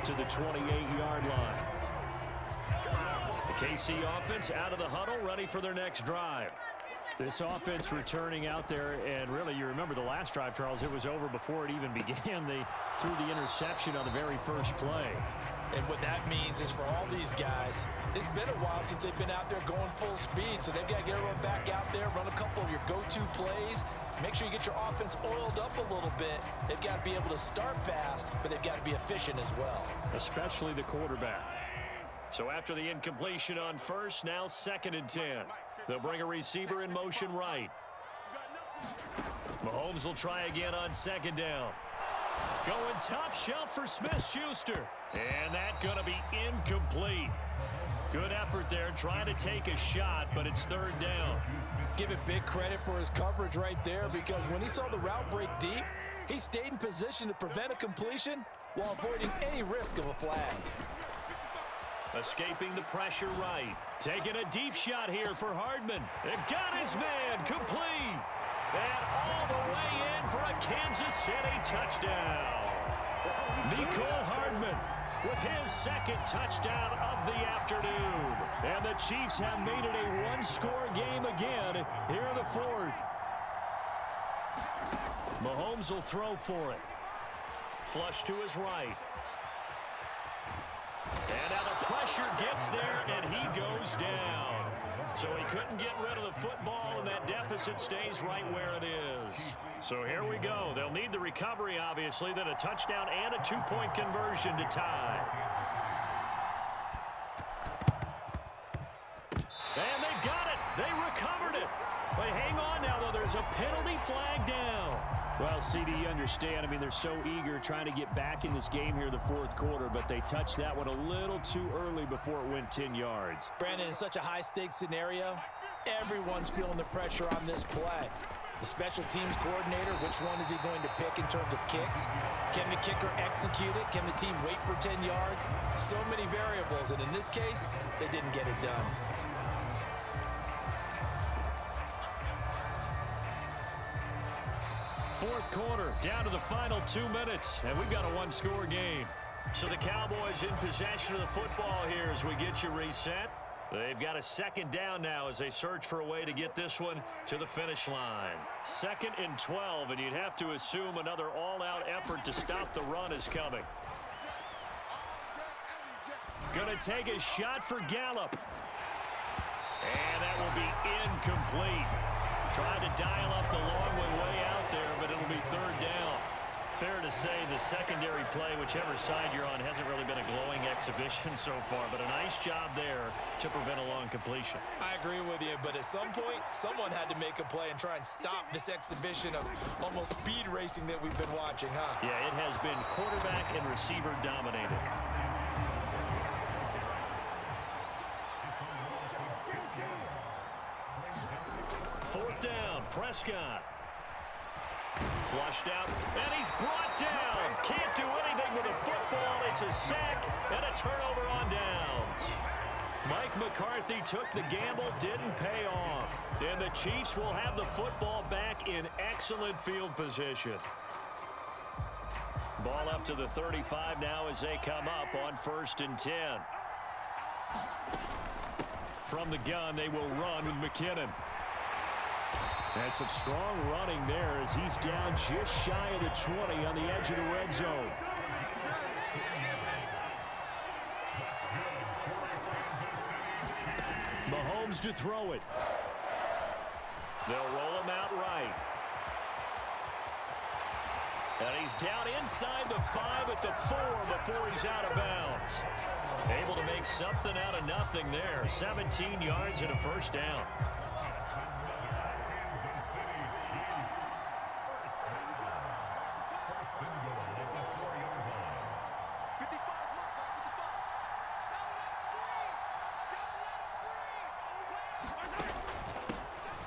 to the 28-yard line. The KC offense out of the huddle, ready for their next drive. This offense returning out there, and really, you remember the last drive, Charles, it was over before it even began. They threw the interception on the very first play. And what that means is for all these guys, it's been a while since they've been out there going full speed, so they've got to get everyone back out there, run a couple of your go-to plays, make sure you get your offense oiled up a little bit. They've got to be able to start fast, but they've got to be efficient as well. Especially the quarterback. So after the incompletion on first, now 2nd and 10. They'll bring a receiver in motion right. Mahomes will try again on 2nd down. Going top shelf for Smith-Schuster. And that's going to be incomplete. Good effort there, trying to take a shot, but it's 3rd down. Give it big credit for his coverage right there, because when he saw the route break deep, he stayed in position to prevent a completion while avoiding any risk of a flag. Escaping the pressure right. Taking a deep shot here for Hardman. It got his man complete. And all the way in for a Kansas City touchdown. Mecole Hardman with his 2nd touchdown of the afternoon. And the Chiefs have made it a one-score game again here in the 4th. Mahomes will throw for it. Flush to his right. And now the pressure gets there, and he goes down. So he couldn't get rid of the football, and that deficit stays right where it is. So here we go. They'll need the recovery, obviously, then a touchdown and a 2-point conversion to tie. And they've got it. They recovered it. But hang on now, though. There's a penalty flag down. Well, CD, you understand. I mean, they're so eager trying to get back in this game here in the 4th quarter, but they touched that one a little too early before it went 10 yards. Brandon, in such a high-stakes scenario, everyone's feeling the pressure on this play. The special teams coordinator, which one is he going to pick in terms of kicks? Can the kicker execute it? Can the team wait for 10 yards? So many variables, and in this case, they didn't get it done. Fourth quarter, down to the final 2 minutes, and we've got a one-score game. So the Cowboys in possession of the football here as we get you reset. They've got a 2nd down now as they search for a way to get this one to the finish line. 2nd and 12, and you'd have to assume another all-out effort to stop the run is coming. Gonna take a shot for Gallup. And that will be incomplete. Trying to dial up the long one way out there, but it'll be 3rd down. Fair to say the secondary play, whichever side you're on, hasn't really been a glowing exhibition so far, but a nice job there to prevent a long completion. I agree with you, but at some point, someone had to make a play and try and stop this exhibition of almost speed racing that we've been watching, huh? Yeah, it has been quarterback and receiver dominated. Fourth down, Prescott. Flushed out, and he's brought down. Can't do anything with the football. It's a sack and a turnover on downs. Mike McCarthy took the gamble, didn't pay off. And the Chiefs will have the football back in excellent field position. Ball up to the 35 now as they come up on 1st and 10. From the gun, they will run with McKinnon. And some strong running there as he's down just shy of the 20 on the edge of the red zone. Mahomes to throw it. They'll roll him out right. And he's down inside the 5 at the 4 before he's out of bounds. Able to make something out of nothing there. 17 yards and a 1st down.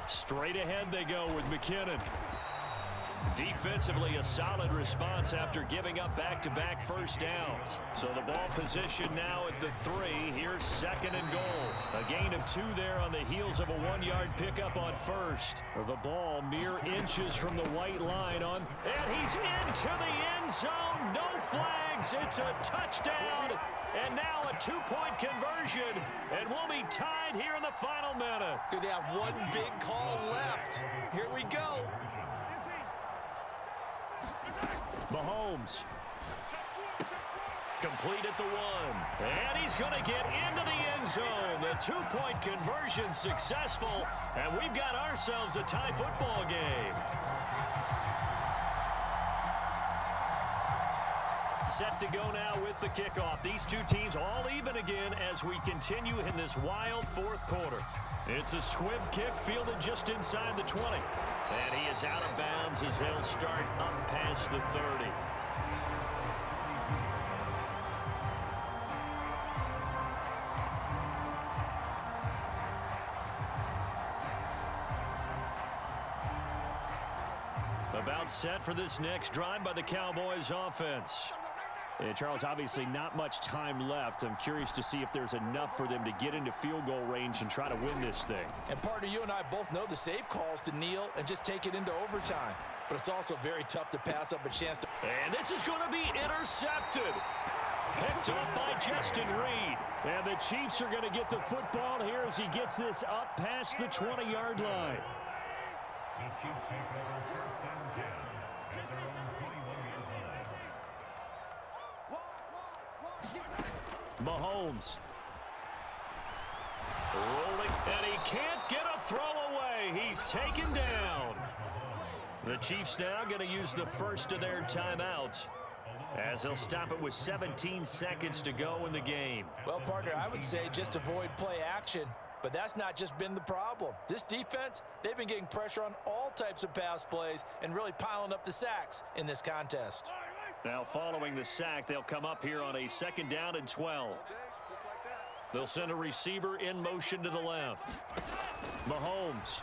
Straight ahead they go with McKinnon. Defensively, a solid response after giving up back-to-back first downs. So the ball position now at the 3. Here's 2nd and goal. A gain of 2 there on the heels of a 1-yard pickup on first. The ball mere inches from the white line on. And he's into the end zone. No flags. It's a touchdown. And now a 2-point conversion. And we'll be tied here in the final minute. Do they have one big call left? Here we go. Mahomes. Complete at the 1. And he's going to get into the end zone. The 2-point conversion successful. And we've got ourselves a tie football game. Set to go now with the kickoff. These two teams all even again as we continue in this wild 4th quarter. It's a squib kick fielded just inside the 20. And he is out of bounds as they'll start up past the 30. About set for this next drive by the Cowboys offense. And Charles, obviously not much time left. I'm curious to see if there's enough for them to get into field goal range and try to win this thing. And partner, you and I both know the safe calls to kneel and just take it into overtime. But it's also very tough to pass up a chance to... And this is going to be intercepted. Picked up by Justin Reed. And the Chiefs are going to get the football here as he gets this up past the 20-yard line. Mahomes. Rolling, and he can't get a throw away. He's taken down. The Chiefs now going to use the first of their timeouts as they'll stop it with 17 seconds to go in the game. Well, partner, I would say just avoid play action. But that's not just been the problem. This defense, they've been getting pressure on all types of pass plays and really piling up the sacks in this contest. Now following the sack, they'll come up here on a 2nd down and 12. They'll send a receiver in motion to the left. Mahomes.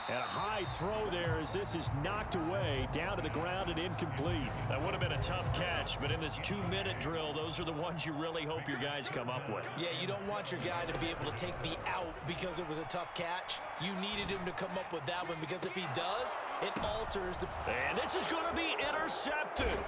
And a high throw there as this is knocked away, down to the ground and incomplete. That would have been a tough catch, but in this 2-minute drill, those are the ones you really hope your guys come up with. Yeah, you don't want your guy to be able to take the out because it was a tough catch. You needed him to come up with that one because if he does, it alters the... And this is going to be intercepted.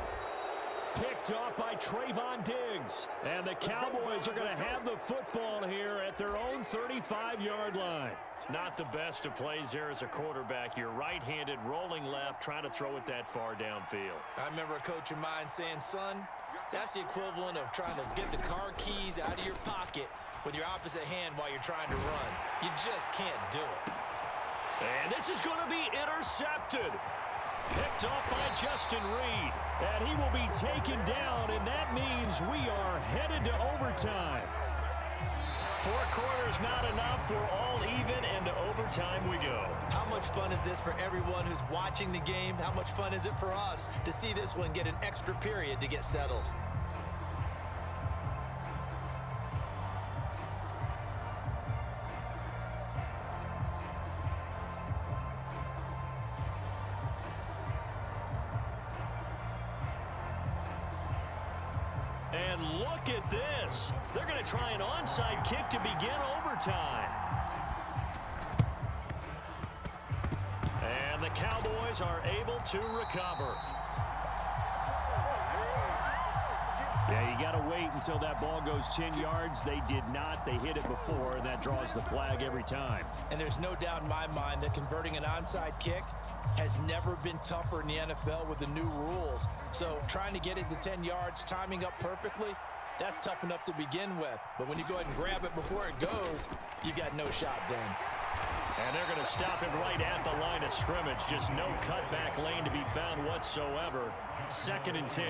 Picked off by Trayvon Diggs. And the Cowboys are going to have the football here at their own 35-yard line. Not the best of plays there as a quarterback. You're right-handed, rolling left, trying to throw it that far downfield. I remember a coach of mine saying, son, that's the equivalent of trying to get the car keys out of your pocket with your opposite hand while you're trying to run. You just can't do it. And this is going to be intercepted. Picked off by Justin Reed. And he will be taken down, and that means we are headed to overtime. 4 quarters not enough. We're all even, and to overtime we go. How much fun is this for everyone who's watching the game? How much fun is it for us to see this one get an extra period to get settled? And look at this. They're going to try an onside kick to begin overtime. And the Cowboys are able to recover. Yeah, you got to wait until that ball goes 10 yards. They did not. They hit it before, and that draws the flag every time. And there's no doubt in my mind that converting an onside kick has never been tougher in the NFL with the new rules. So trying to get it to 10 yards, timing up perfectly, that's tough enough to begin with. But when you go ahead and grab it before it goes, you got no shot then. And they're going to stop it right at the line of scrimmage. Just no cutback lane to be found whatsoever. 2nd and 10.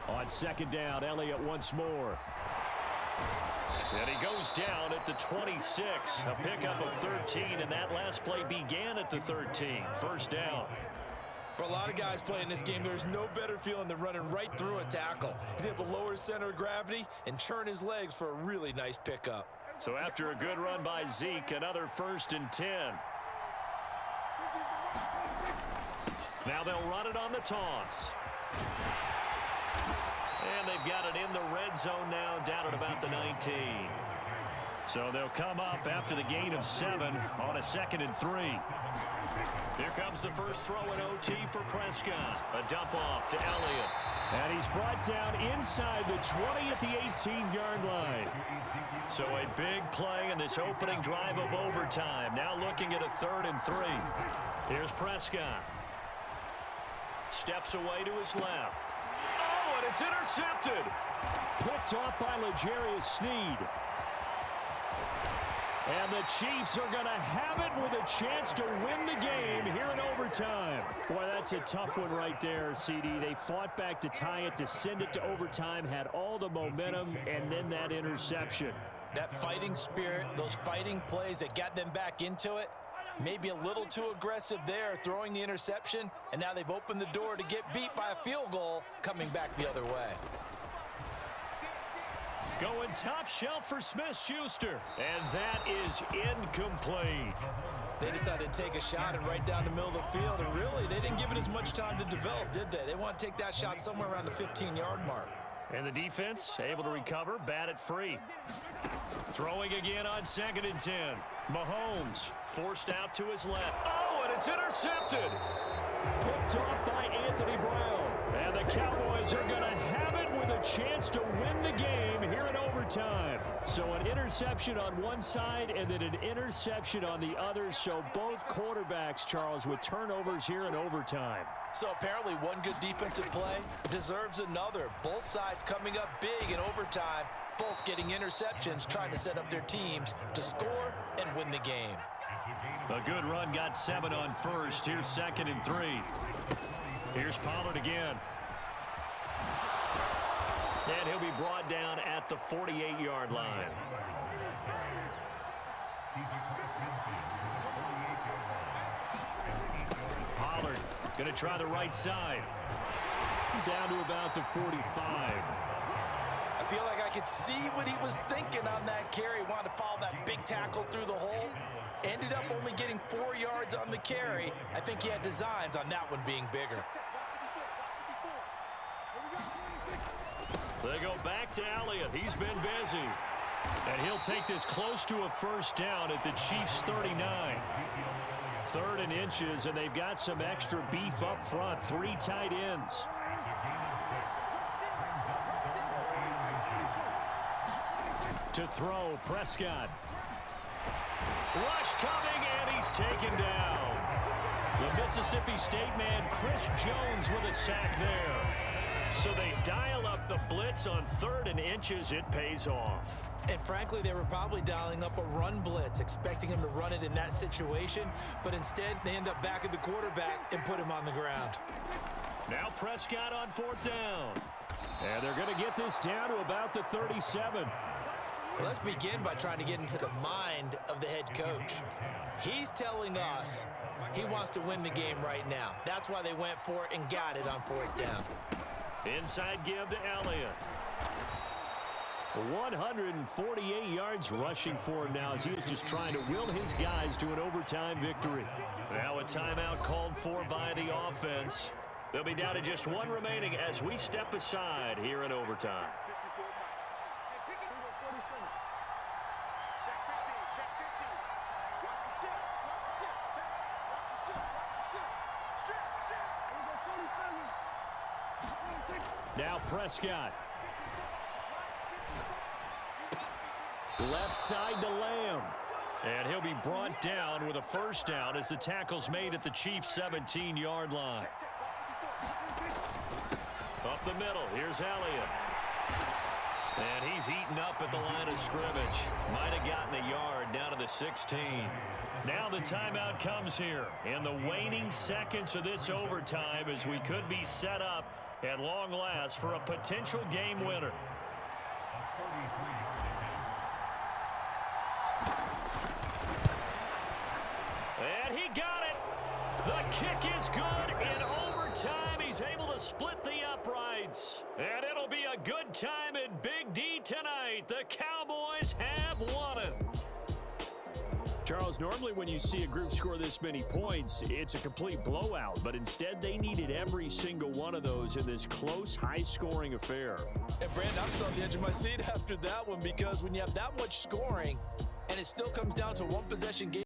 On 2nd down, Elliott once more. And he goes down at the 26. A pickup of 13, and that last play began at the 13. 1st down. For a lot of guys playing this game, there's no better feeling than running right through a tackle. He's able to lower his center of gravity and churn his legs for a really nice pickup. So after a good run by Zeke, another 1st and 10. Now they'll run it on the toss. And they've got it in the red zone now, down at about the 19. So they'll come up after the gain of 7 on a 2nd and 3. Here comes the first throw in OT for Prescott. A dump off to Elliott. And he's brought down inside the 20 at the 18-yard line. So a big play in this opening drive of overtime. Now looking at a 3rd and 3. Here's Prescott. Steps away to his left. Oh, and it's intercepted. Picked off by L'Jarius Sneed. And the Chiefs are going to have it with a chance to win the game here in overtime. Boy, that's a tough one right there, CD. They fought back to tie it, to send it to overtime, had all the momentum, and then that interception. That fighting spirit, those fighting plays that got them back into it, maybe a little too aggressive there, throwing the interception, and now they've opened the door to get beat by a field goal coming back the other way. Going top shelf for Smith-Schuster, and that is incomplete. They decided to take a shot and right down the middle of the field, and really, they didn't give it as much time to develop, did they? They want to take that shot somewhere around the 15-yard mark. And the defense able to recover, bat it free. Throwing again on 2nd and 10. Mahomes forced out to his left. Oh, and it's intercepted. Picked off by Anthony Brown. And the Cowboys are going to have it with a chance to win the game here in overtime. So an interception on one side and then an interception on the other. So both quarterbacks, Charles, with turnovers here in overtime. So apparently one good defensive play deserves another. Both sides coming up big in overtime, both getting interceptions, trying to set up their teams to score and win the game. A good run, got 7 on first. Here's 2nd and 3. Here's Pollard again. And he'll be brought down at the 48-yard line. Pollard going to try the right side. Down to about the 45. I feel like I could see what he was thinking on that carry. Wanted to follow that big tackle through the hole. Ended up only getting 4 yards on the carry. I think he had designs on that one being bigger. They go back to Elliott. He's been busy. And he'll take this close to a 1st down at the Chiefs' 39. 3rd and inches, and they've got some extra beef up front. 3 tight ends. To throw, Prescott. Rush coming, and he's taken down. The Mississippi State man, Chris Jones, with a sack there. So they dial up the blitz on 3rd and inches. It pays off. And frankly, they were probably dialing up a run blitz, expecting him to run it in that situation. But instead, they end up back at the quarterback and put him on the ground. Now Prescott on 4th down. And they're going to get this down to about the 37. Well, let's begin by trying to get into the mind of the head coach. He's telling us he wants to win the game right now. That's why they went for it and got it on 4th down. Inside give to Elliott. 148 yards rushing for him now as he was just trying to will his guys to an overtime victory. Now a timeout called for by the offense. They'll be down to just 1 remaining as we step aside here in overtime. Now Prescott. Left side to Lamb. And he'll be brought down with a 1st down as the tackle's made at the Chiefs' 17-yard line. Up the middle, here's Elliott. And he's eaten up at the line of scrimmage. Might have gotten a yard down to the 16. Now the timeout comes here in the waning seconds of this overtime as we could be set up at long last for a potential game winner. And he got it. The kick is good in overtime. He's able to split the uprights. And it'll be a good time in Big D tonight. The Cowboys Cowboys have won it. Charles, normally when you see a group score this many points, it's a complete blowout. But instead, they needed every single one of those in this close, high-scoring affair. And, Brandon, I'm still on the edge of my seat after that one because when you have that much scoring and it still comes down to one possession game,